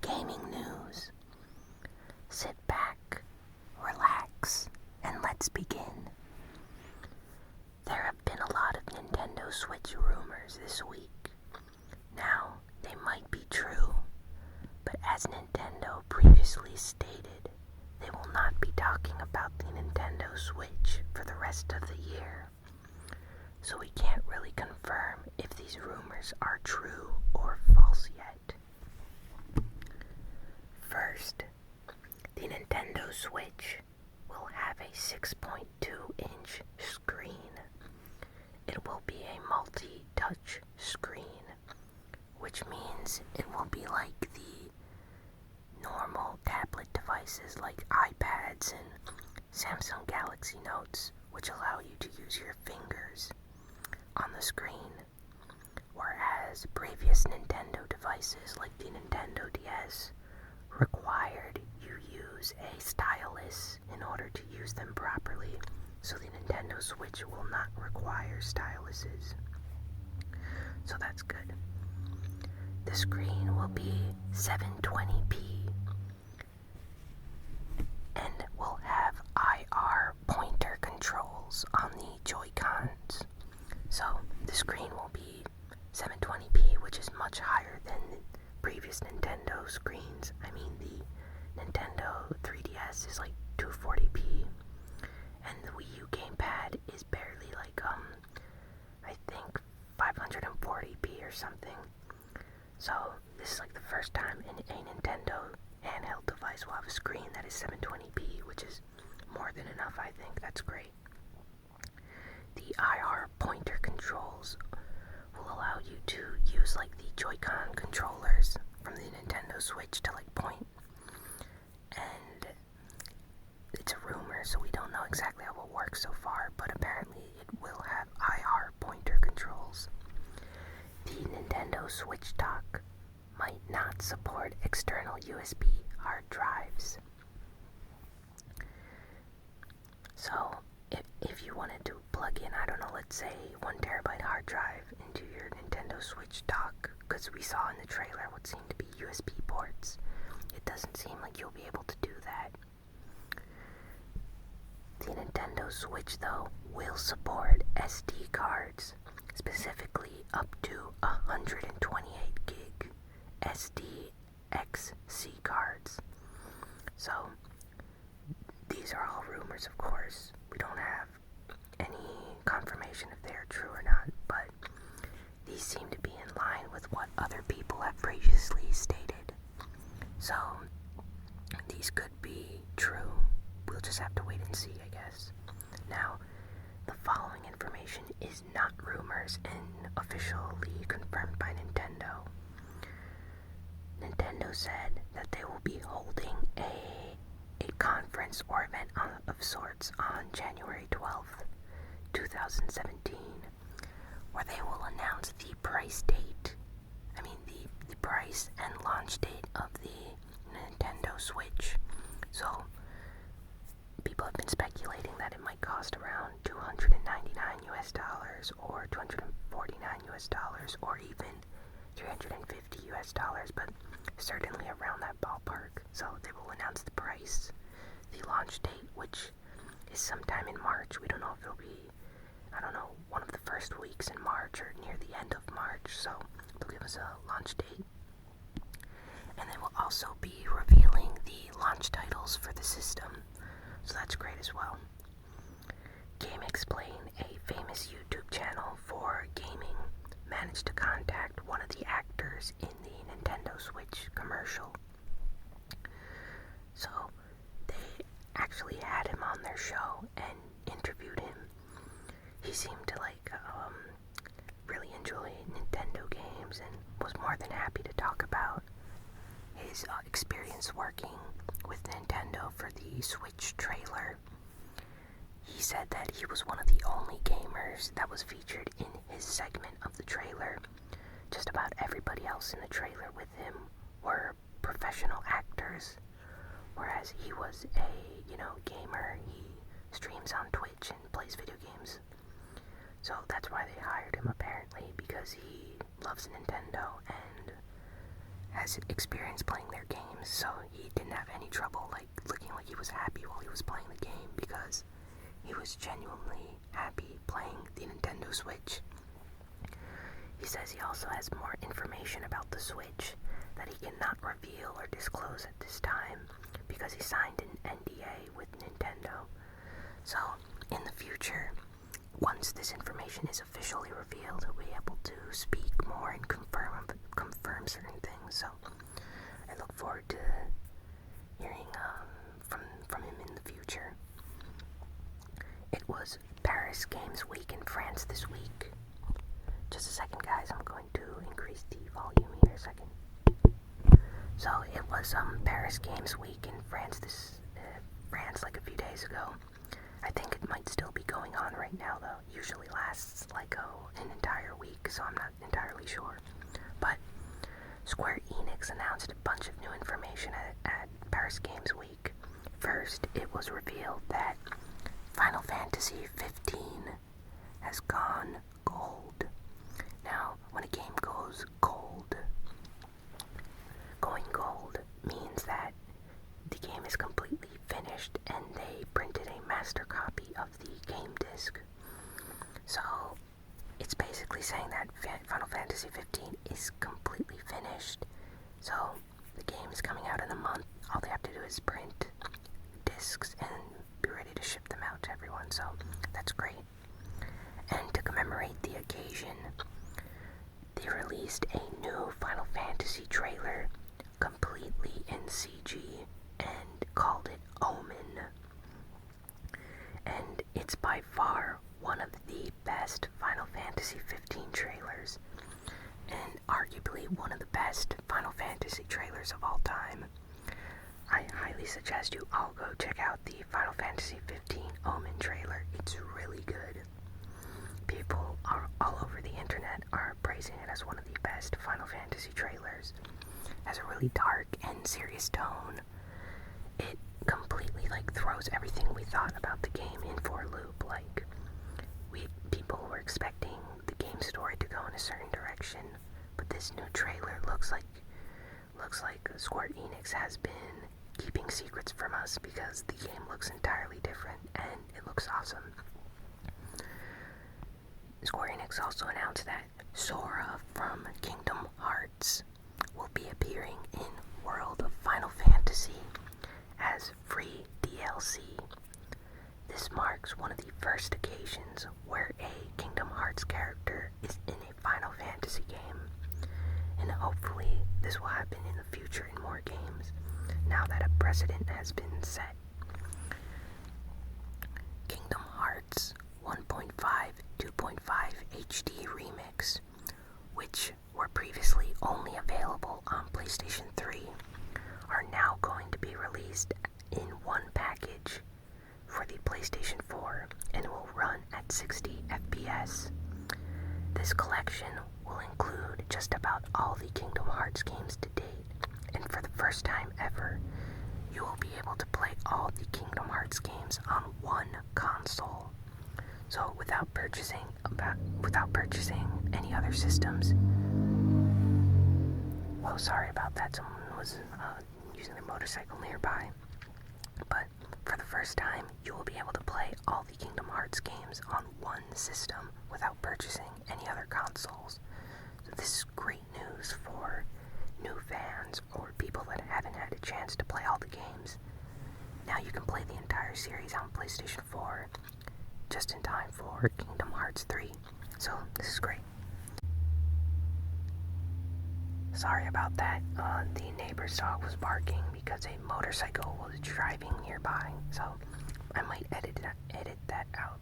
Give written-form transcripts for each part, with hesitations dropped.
gaming news. Sit back, relax, and let's begin. There have been a lot of Nintendo Switch rumors this week. Now, they might be true, but as Nintendo previously stated, they will not be talking about the Nintendo Switch for the rest of the year. So we can't really confirm if these rumors are true or false yet. First, the Nintendo Switch will have a 6.2-inch screen. It will be a multi-touch screen, which means it will be like the normal tablet devices like iPads and Samsung Galaxy Notes, which allow you to use your fingers on the screen, whereas previous Nintendo devices like the Nintendo DS required you use a stylus in order to use them properly, so the Nintendo Switch will not require styluses. So that's good. The screen will be 720p and will have IR pointer controls on the Joy-Cons. So the screen will be 720p, which is much higher than the previous Nintendo screens. I mean, the Nintendo 3DS is like 240p, and the Wii U gamepad is barely like, I think 540p or something. So this is like the first time a Nintendo handheld device will have a screen that is 720p, which is more than enough, I think. That's great. The IR pointer controls will allow you to use like the Joy-Con controllers from the Nintendo Switch to like point. And it's a rumor, so we don't know exactly how it will work so far, but apparently it will have IR pointer controls. The Nintendo Switch dock might not support external USB hard drives. So if you wanted to plug in, I don't know, let's say 1 terabyte hard drive into your Nintendo Switch dock, because we saw in the trailer what seemed to be USB ports, it doesn't seem like you'll be able to do that. The Nintendo Switch, though, will support SD cards, specifically up to 128 gig SDXC cards. So these are all rumors, of course. We don't have any confirmation if they are true or not, but these seem to be in line with what other people have previously stated. So these could be true. We'll just have to wait and see, I guess. Now, the following information is not rumors and officially confirmed by Nintendo. Nintendo said that they will be holding a conference or event of sorts on January 12th, 2017, where they will announce the price date, the price and launch date of the Nintendo Switch. So people have been speculating that it might cost around $299 US or $249 US or even $350 US, but certainly around that ballpark. So they will announce the price, the launch date, which is sometime in March. We don't know if it'll be, one of the first weeks in March or near the end of March, so they'll give us a launch date. And they will also be revealing the launch titles for the system, so that's great as well. Game Explain, a famous YouTube channel for gaming, managed to contact one of the actors in the Nintendo Switch commercial. So they actually had him on their show and interviewed him. He seemed to really enjoy Nintendo games and was more than happy to talk about his experience working with Nintendo for the Switch trailer. He said that he was one of the only gamers that was featured in his segment of the trailer. Just about everybody else in the trailer with him were professional actors, whereas he was a, gamer. He streams on Twitch and plays video games. So that's why they hired him, apparently, because he loves Nintendo and has experience playing their games, so he didn't have any trouble looking like he was happy while he was playing the game, because he was genuinely happy playing the Nintendo Switch. He says he also has more information about the Switch that he cannot reveal or disclose at this time because he signed an NDA with Nintendo. So, in the future, once this information is officially revealed, he'll be able to speak more and confirm certain things. So, I look forward to hearing from him in the future. It was Paris Games Week in France this week. Just a second, guys. I'm going to increase the volume here a second. So it was Paris Games Week in France France like a few days ago. I think it might still be going on right now, though. Usually lasts an entire week, so I'm not entirely sure. But Square Enix announced a bunch of new information at Paris Games Week. First, it was revealed that Final Fantasy 15 has gone gold. Now, when a game goes gold, going gold means that the game is completely finished and they printed a master copy of the game disc. So, it's basically saying that Final Fantasy 15 is completely finished. So, the game is coming out in a month. All they have to do is print discs and be ready to ship them out to everyone. So, that's great. And to commemorate the occasion, they released a new Final Fantasy trailer completely in CG and called it Omen. And it's by far one of the best Final Fantasy 15 trailers, and arguably one of the best Final Fantasy trailers of all time. I highly suggest you all go check out the Final Fantasy 15 Omen trailer. It's really good. People all over the internet are praising it as one of the best Final Fantasy trailers. It has a really dark and serious tone. It completely throws everything we thought about the game in for a loop. People were expecting the game story to go in a certain direction, but this new trailer looks like Square Enix has been keeping secrets from us, because the game looks entirely different and it looks awesome. Square Enix also announced that Sora from Kingdom Hearts will be appearing in World of Final Fantasy as free DLC. This marks one of the first occasions where a Kingdom Hearts character is in a Final Fantasy game, and hopefully this will happen in the future in more games, now that a precedent has been set. Kingdom Hearts 1.5, 2.5 HD Remix, which were previously only available on PlayStation 3, are now going to be released in one package for the PlayStation 4 and will run at 60 FPS. This collection will include just about all the Kingdom Hearts games to date, and for the first time ever, you will be able to play all the Kingdom Hearts games on one console. So without purchasing any other systems. Well, sorry about that. Someone was using their motorcycle nearby. But for the first time, you will be able to play all the Kingdom Hearts games on one system without purchasing any other consoles. So this is great news for new fans or people that haven't had a chance to play all the games. Now you can play the entire series on PlayStation 4 just in time for Kingdom Hearts 3. So this is great. Sorry about that. The neighbor's dog was barking because a motorcycle was driving nearby, so I might edit that out.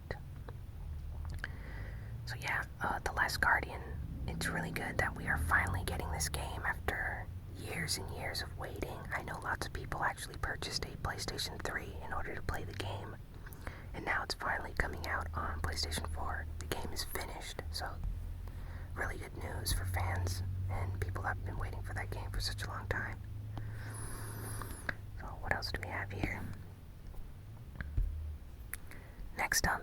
So yeah, The Last Guardian, it's really good that we are finally getting this game after years and years of waiting. I know lots of people actually purchased a PlayStation 3 in order to play the game, and now it's finally coming out on PlayStation 4. The game is finished, so really good news for fans and people that have been waiting for that game for such a long time. So what else do we have here? Next up,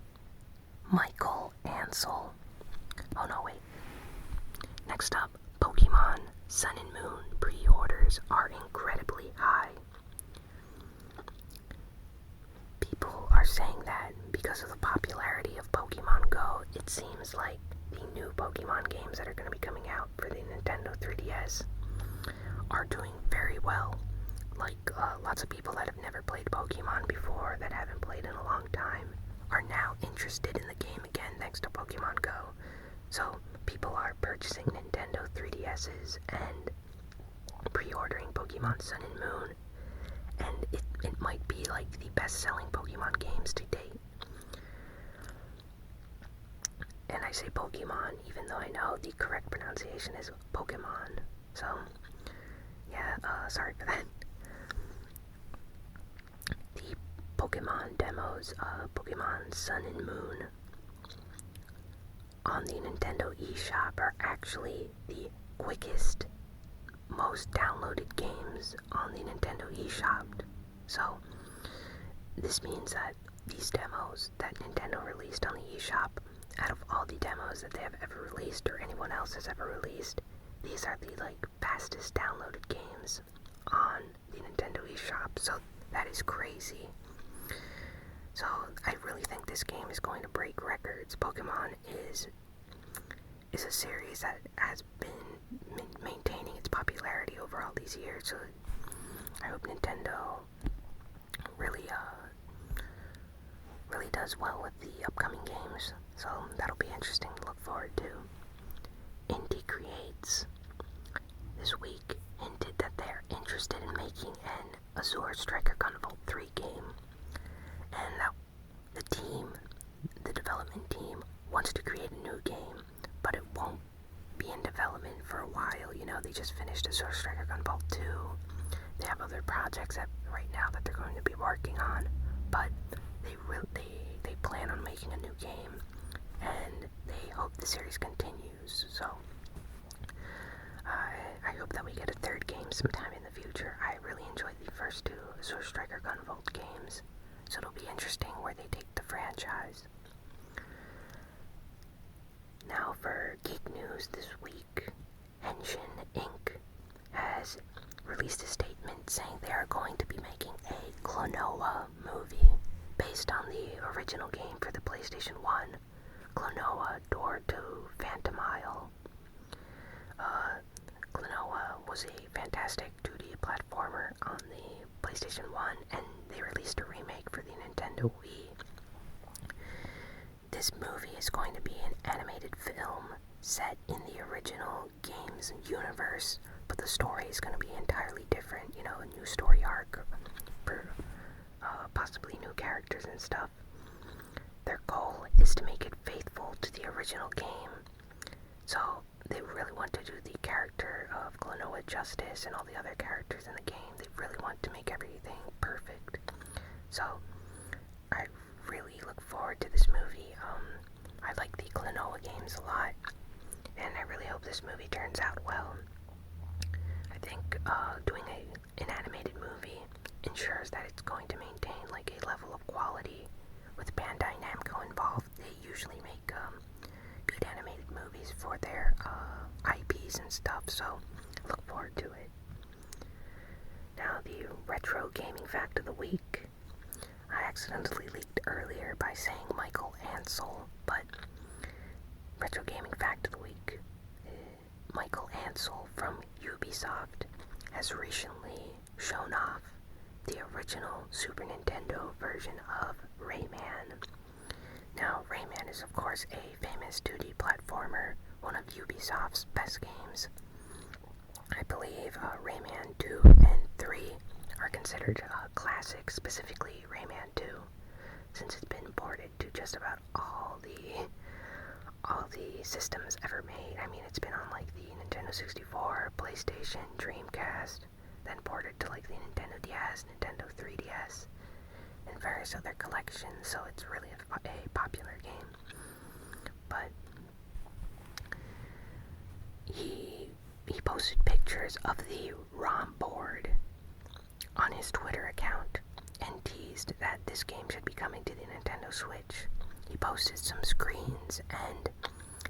Michael Ansel. Oh no, wait. Next up, Pokemon Sun and Moon pre-order. numbers are incredibly high. People are saying that because of the popularity of Pokemon Go, it seems like the new Pokemon games that are going to be coming out for the Nintendo 3DS are doing very well. Like, lots of people that have never played Pokemon before, that haven't played in a long time, are now interested in the game again thanks to Pokemon Go. So, people are purchasing Nintendo 3DSs and pre-ordering Pokemon Sun and Moon, and it might be like the best-selling Pokemon games to date. And I say Pokemon even though I know the correct pronunciation is Pokemon. So, yeah, sorry for that. The Pokemon demos, Pokemon Sun and Moon, on the Nintendo eShop are actually the quickest, most downloaded games on the Nintendo eShop. So, this means that these demos that Nintendo released on the eShop, out of all the demos that they have ever released or anyone else has ever released, these are the fastest downloaded games on the Nintendo eShop. So that is crazy. So I really think this game is going to break records. Pokemon is a series that has been maintaining its popularity over all these years. So I hope Nintendo really does well with the upcoming games. So that'll be interesting to look forward to. Indie Creates this week hinted that they're interested in making an Azure Striker Gunvolt 3 game, and that the development team wants to create a new game, but it won't be in development for a while. You know, they just finished Azure Striker Gunvolt 2. They have other projects right now that they're going to be working on, but they plan on making a new game, and they hope the series continues. So I hope that we get a third game sometime in the future. I really enjoyed the first two Azure Striker Gunvolt games, so it'll be interesting where they take the franchise. Now for geek news this week, Henshin Inc. has released a statement saying they are going to be making a Klonoa movie based on the original game for the PlayStation 1, Klonoa Door to Phantom Isle. Klonoa was a fantastic 2D platformer on the PlayStation 1, and they released a remake for the Nintendo Wii. This movie is going to be an animated film set in the original game's universe, but the story is going to be entirely different, you know, a new story arc for possibly new characters and stuff. Their goal is to make it faithful to the original game, so they really want to do the character of Klonoa justice and all the other characters in the game. They really want to make everything perfect. So I really look forward to this movie. I like the Klonoa games a lot, and I really hope this movie turns out well. I think doing an animated movie ensures that it's going to maintain a level of quality. With Bandai Namco involved, they usually make good animated movies for their IPs and stuff, so look forward to it. Now the retro gaming fact of the week. I accidentally leaked earlier by saying Michael Ansel, but retro gaming fact of the week. Michael Ansel from Ubisoft has recently shown off the original Super Nintendo version of Rayman. Now, Rayman is of course a famous 2D platformer, one of Ubisoft's best games. I believe Rayman 2 and 3 are considered classics, specifically Rayman 2, since it's been ported to just about all the systems ever made. I mean, it's been on the Nintendo 64, PlayStation, Dreamcast, then ported to the Nintendo DS, Nintendo 3DS, and various other collections, so it's really a popular game. But he posted pictures of the ROM board on his Twitter account and teased that this game should be coming to the Nintendo Switch. He posted some screens, and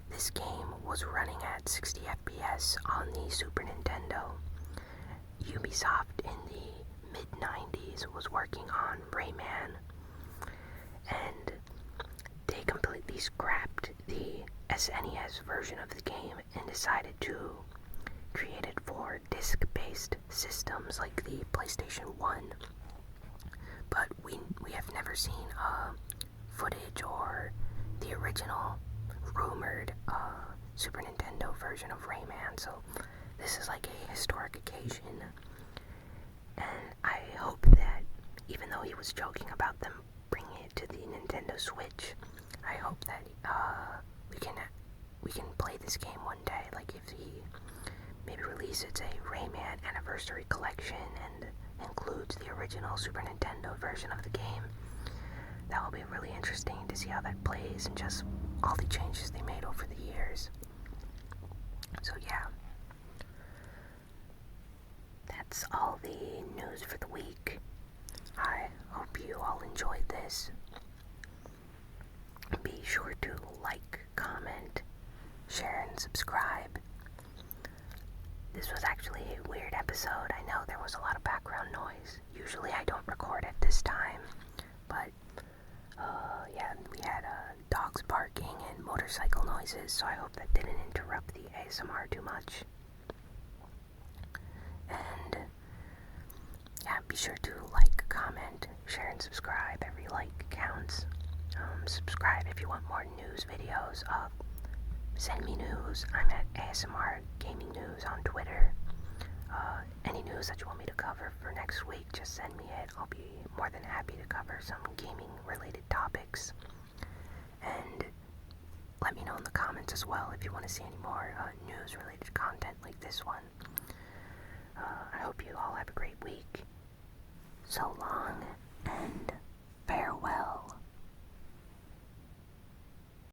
this game was running at 60 FPS on the Super Nintendo. Ubisoft in the mid-90s was working on Rayman, and they completely scrapped the SNES version of the game and decided to create it for disc-based systems like the PlayStation 1. But we have never seen footage or the original rumored Super Nintendo version of Rayman, so this is like a historic occasion. And I hope that, even though he was joking about them bringing it to the Nintendo Switch, I hope that we can play this game one day. Like if he maybe releases a Rayman Anniversary Collection and includes the original Super Nintendo version of the game, that will be really interesting to see how that plays and just all the changes they made over the years. So yeah, that's all the news for the week. I hope you all enjoyed this. Be sure to like, comment, share, and subscribe. This was actually a weird episode. I know there was a lot of background noise. Usually I don't record at this time, but yeah, we had dogs barking and motorcycle noises, so I hope that didn't interrupt the ASMR too much. And yeah, be sure to like, comment, share, and subscribe. Every like counts. Subscribe if you want more news videos. Send me news. I'm at ASMR Gaming News on Twitter. Any news that you want me to cover for next week, just send me it. I'll be more than happy to cover some gaming-related topics. And let me know in the comments as well if you want to see any more news-related content like this one. I hope you all have a great week. So long.